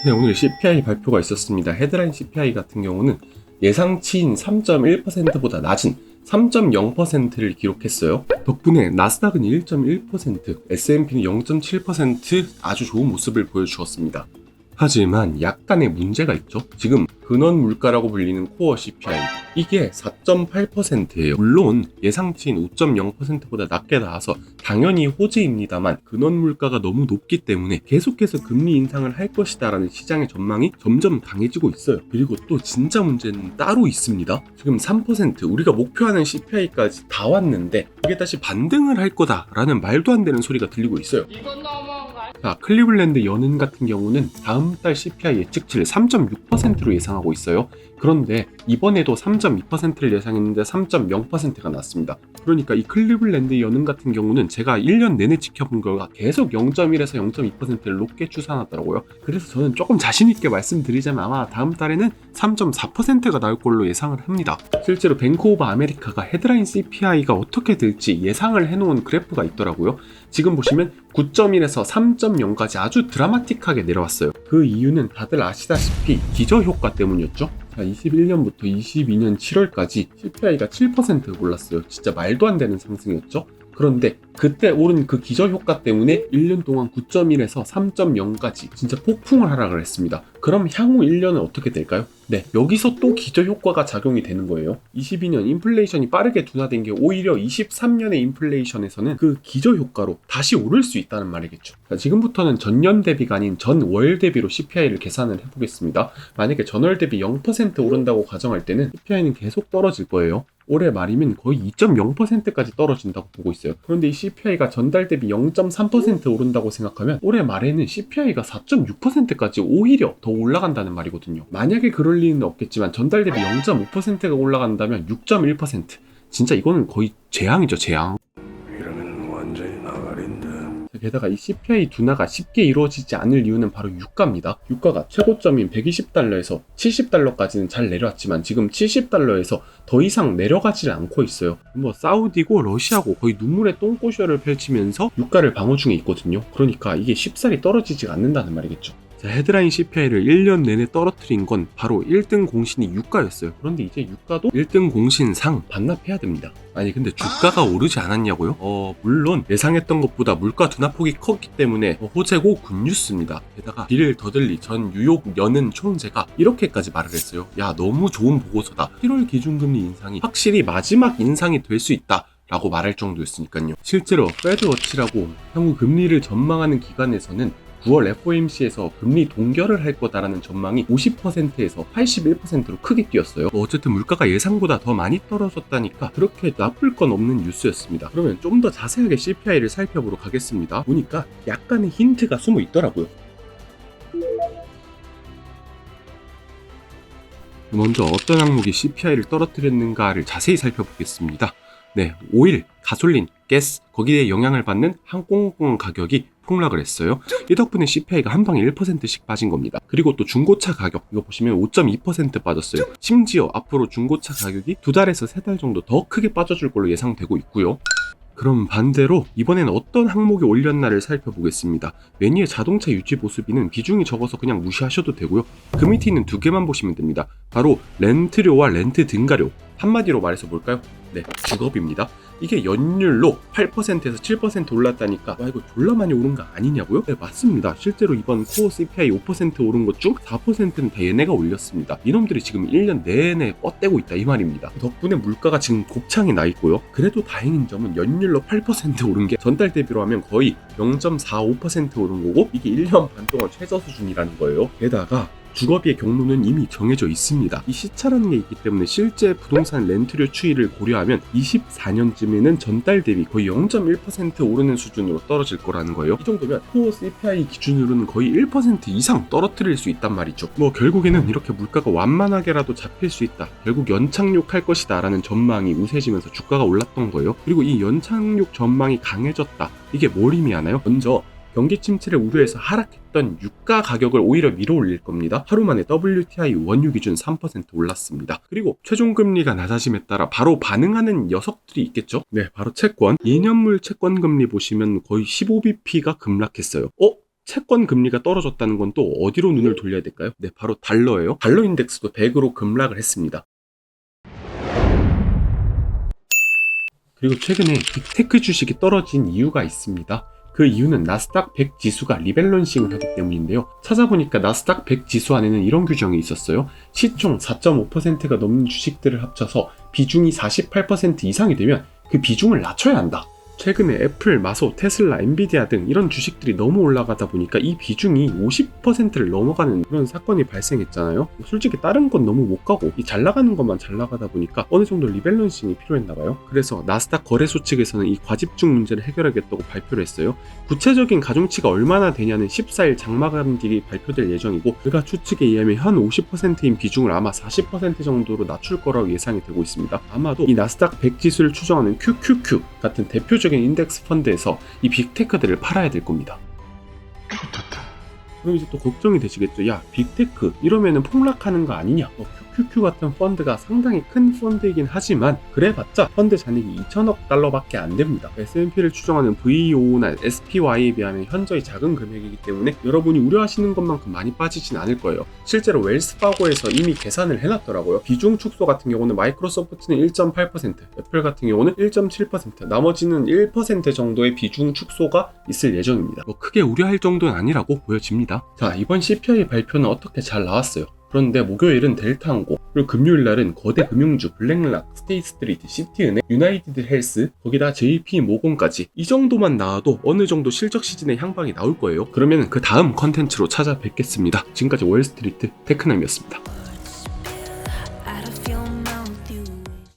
네, 오늘 CPI 발표가 있었습니다. 헤드라인 CPI 같은 경우는 예상치인 3.1%보다 낮은 3.0%를 기록했어요. 덕분에 나스닥은 1.1%, S&P는 0.7% 아주 좋은 모습을 보여주었습니다. 하지만 약간의 문제가 있죠. 지금 근원 물가라고 불리는 코어 CPI 이게 4.8%예요. 물론 예상치인 5.0%보다 낮게 나와서 당연히 호재입니다만 근원 물가가 너무 높기 때문에 계속해서 금리 인상을 할 것이다 라는 시장의 전망이 점점 강해지고 있어요. 그리고 또 진짜 문제는 따로 있습니다. 지금 3% 우리가 목표하는 CPI까지 다 왔는데 이게 다시 반등을 할 거다 라는 말도 안 되는 소리가 들리고 있어요. 자, 클리블랜드 연은 같은 경우는 다음 달 CPI 예측치를 3.6%로 예상하고 있어요. 그런데 이번에도 3.2%를 예상했는데 3.0%가 났습니다. 그러니까 이 클리블랜드 연은 같은 경우는 제가 1년 내내 지켜본 결과 계속 0.1에서 0.2%를 높게 추산하더라고요. 그래서 저는 조금 자신있게 말씀드리자면 아마 다음 달에는 3.4%가 나올 걸로 예상을 합니다. 실제로 뱅크 오브 아메리카가 헤드라인 CPI가 어떻게 될지 예상을 해놓은 그래프가 있더라고요. 지금 보시면 9.1에서 3.0까지 아주 드라마틱하게 내려왔어요. 그 이유는 다들 아시다시피 기저효과 때문이었죠. 자, 21년부터 22년 7월까지 CPI가 7% 올랐어요. 진짜 말도 안 되는 상승이었죠. 그런데 그때 오른 그 기저효과 때문에 1년 동안 9.1에서 3.0까지 진짜 폭풍을 하락을 했습니다. 그럼 향후 1년은 어떻게 될까요? 네, 여기서 또 기저효과가 작용이 되는 거예요. 22년 인플레이션이 빠르게 둔화된 게 오히려 23년의 인플레이션에서는 그 기저효과로 다시 오를 수 있다는 말이겠죠. 자, 지금부터는 전년 대비가 아닌 전월 대비로 CPI를 계산을 해보겠습니다. 만약에 전월 대비 0% 오른다고 가정할 때는 CPI는 계속 떨어질 거예요. 올해 말이면 거의 2.0%까지 떨어진다고 보고 있어요. 그런데 이 CPI가 전달 대비 0.3% 오른다고 생각하면 올해 말에는 CPI가 4.6%까지 오히려 더 올라간다는 말이거든요. 만약에 그럴 리는 없겠지만 전달 대비 0.5%가 올라간다면 6.1%. 진짜 이거는 거의 재앙이죠, 재앙. 이러면 완전히 나가린다. 게다가 이 CPI 둔화가 쉽게 이루어지지 않을 이유는 바로 유가입니다. 유가가 최고점인 120달러에서 70달러까지는 잘 내려왔지만 지금 70달러에서 더 이상 내려가지를 않고 있어요. 뭐 사우디고 러시아고 거의 눈물의 똥꼬쇼를 펼치면서 유가를 방어 중에 있거든요. 그러니까 이게 쉽사리 떨어지지가 않는다는 말이겠죠. 자, 헤드라인 CPI를 1년 내내 떨어뜨린 건 바로 1등 공신이 유가였어요. 그런데 이제 유가도 1등 공신 상 반납해야 됩니다. 아니 근데 주가가 오르지 않았냐고요? 물론 예상했던 것보다 물가 둔화폭이 컸기 때문에 호재고 굿뉴스입니다. 게다가 빌 더들리 전 뉴욕 연은 총재가 이렇게까지 말을 했어요. 야, 너무 좋은 보고서다. 7월 기준금리 인상이 확실히 마지막 인상이 될 수 있다 라고 말할 정도였으니까요. 실제로 페드워치라고 향후 금리를 전망하는 기관에서는 9월 FOMC에서 금리 동결을 할 거다라는 전망이 50%에서 81%로 크게 뛰었어요. 어쨌든 물가가 예상보다 더 많이 떨어졌다니까 그렇게 나쁠 건 없는 뉴스였습니다. 그러면 좀 더 자세하게 CPI를 살펴보러 가겠습니다. 보니까 약간의 힌트가 숨어 있더라고요. 먼저 어떤 항목이 CPI를 떨어뜨렸는가를 자세히 살펴보겠습니다. 네, 오일, 가솔린, 가스, 거기에 영향을 받는 항공권 가격이 폭락을 했어요. 이 덕분에 CPI가 한 방에 1%씩 빠진 겁니다. 그리고 또 중고차 가격, 이거 보시면 5.2% 빠졌어요. 심지어 앞으로 중고차 가격이 2달에서 3달 정도 더 크게 빠져줄 걸로 예상되고 있고요. 그럼 반대로 이번엔 어떤 항목이 올렸나를 살펴보겠습니다. 맨 위에 자동차 유지 보수비는 비중이 적어서 그냥 무시하셔도 되고요. 그 밑에 있는 두 개만 보시면 됩니다. 바로 렌트료와 렌트 등가료. 한마디로 말해서 뭘까요? 네, 주거비입니다. 이게 연율로 8%에서 7% 올랐다니까 와, 이거 졸라 많이 오른 거 아니냐고요? 네, 맞습니다. 실제로 이번 코어 CPI 5% 오른 것 중 4%는 다 얘네가 올렸습니다. 이놈들이 지금 1년 내내 뻗대고 있다 이 말입니다. 덕분에 물가가 지금 곱창이 나 있고요. 그래도 다행인 점은 연율로 8% 오른 게 전달 대비로 하면 거의 0.45% 오른 거고 이게 1년 반 동안 최저 수준이라는 거예요. 게다가 주거비의 경로는 이미 정해져 있습니다. 이 시차라는 게 있기 때문에 실제 부동산 렌트료 추이를 고려하면 24년쯤에는 전달 대비 거의 0.1% 오르는 수준으로 떨어질 거라는 거예요. 이 정도면 코어 CPI 기준으로는 거의 1% 이상 떨어뜨릴 수 있단 말이죠. 뭐 결국에는 이렇게 물가가 완만하게라도 잡힐 수 있다. 결국 연착륙할 것이다 라는 전망이 우세지면서 주가가 올랐던 거예요. 그리고 이 연착륙 전망이 강해졌다. 이게 뭘 의미하나요? 먼저 경기 침체를 우려해서 하락했던 유가 가격을 오히려 밀어 올릴 겁니다. 하루 만에 WTI 원유 기준 3% 올랐습니다. 그리고 최종금리가 낮아짐에 따라 바로 반응하는 녀석들이 있겠죠? 네, 바로 채권. 2년물 채권 금리 보시면 거의 15bp가 급락했어요. 채권 금리가 떨어졌다는 건 또 어디로 눈을 돌려야 될까요? 네, 바로 달러예요. 달러 인덱스도 100으로 급락을 했습니다. 그리고 최근에 빅테크 주식이 떨어진 이유가 있습니다. 그 이유는 나스닥 100 지수가 리밸런싱을 하기 때문인데요. 찾아보니까 나스닥 100 지수 안에는 이런 규정이 있었어요. 시총 4.5%가 넘는 주식들을 합쳐서 비중이 48% 이상이 되면 그 비중을 낮춰야 한다. 최근에 애플, 마소, 테슬라, 엔비디아 등 이런 주식들이 너무 올라가다 보니까 이 비중이 50%를 넘어가는 그런 사건이 발생했잖아요. 솔직히 다른 건 너무 못 가고 이 잘 나가는 것만 잘 나가다 보니까 어느 정도 리밸런싱이 필요했나 봐요. 그래서 나스닥 거래소 측에서는 이 과집중 문제를 해결하겠다고 발표를 했어요. 구체적인 가중치가 얼마나 되냐는 14일 장마감길이 발표될 예정이고, 그가 추측에 의하면 현 50%인 비중을 아마 40% 정도로 낮출 거라고 예상이 되고 있습니다. 아마도 이 나스닥 100 지수를 추정하는 QQQ 같은 대표적인 인덱스 펀드에서 이 빅테크들을 팔아야 될 겁니다. 그럼 이제 또 걱정이 되시겠죠. 야, 빅테크 이러면은 폭락하는 거 아니냐? QQQ 같은 펀드가 상당히 큰 펀드이긴 하지만 그래봤자 펀드 잔액이 2천억 달러밖에 안 됩니다. S&P를 추정하는 VO나 SPY에 비하면 현저히 작은 금액이기 때문에 여러분이 우려하시는 것만큼 많이 빠지진 않을 거예요. 실제로 웰스파고에서 이미 계산을 해놨더라고요. 비중 축소 같은 경우는 마이크로소프트는 1.8%, 애플 같은 경우는 1.7%, 나머지는 1% 정도의 비중 축소가 있을 예정입니다. 크게 우려할 정도는 아니라고 보여집니다. 자, 이번 CPI 발표는 어떻게 잘 나왔어요. 그런데 목요일은 델타항공, 그리고 금요일 날은 거대 금융주 블랙락, 스테이트스트리트, 시티은행, 유나이티드 헬스, 거기다 JP 모건까지 이 정도만 나와도 어느 정도 실적 시즌의 향방이 나올 거예요. 그러면 그 다음 컨텐츠로 찾아뵙겠습니다. 지금까지 월스트리트 테크남이었습니다.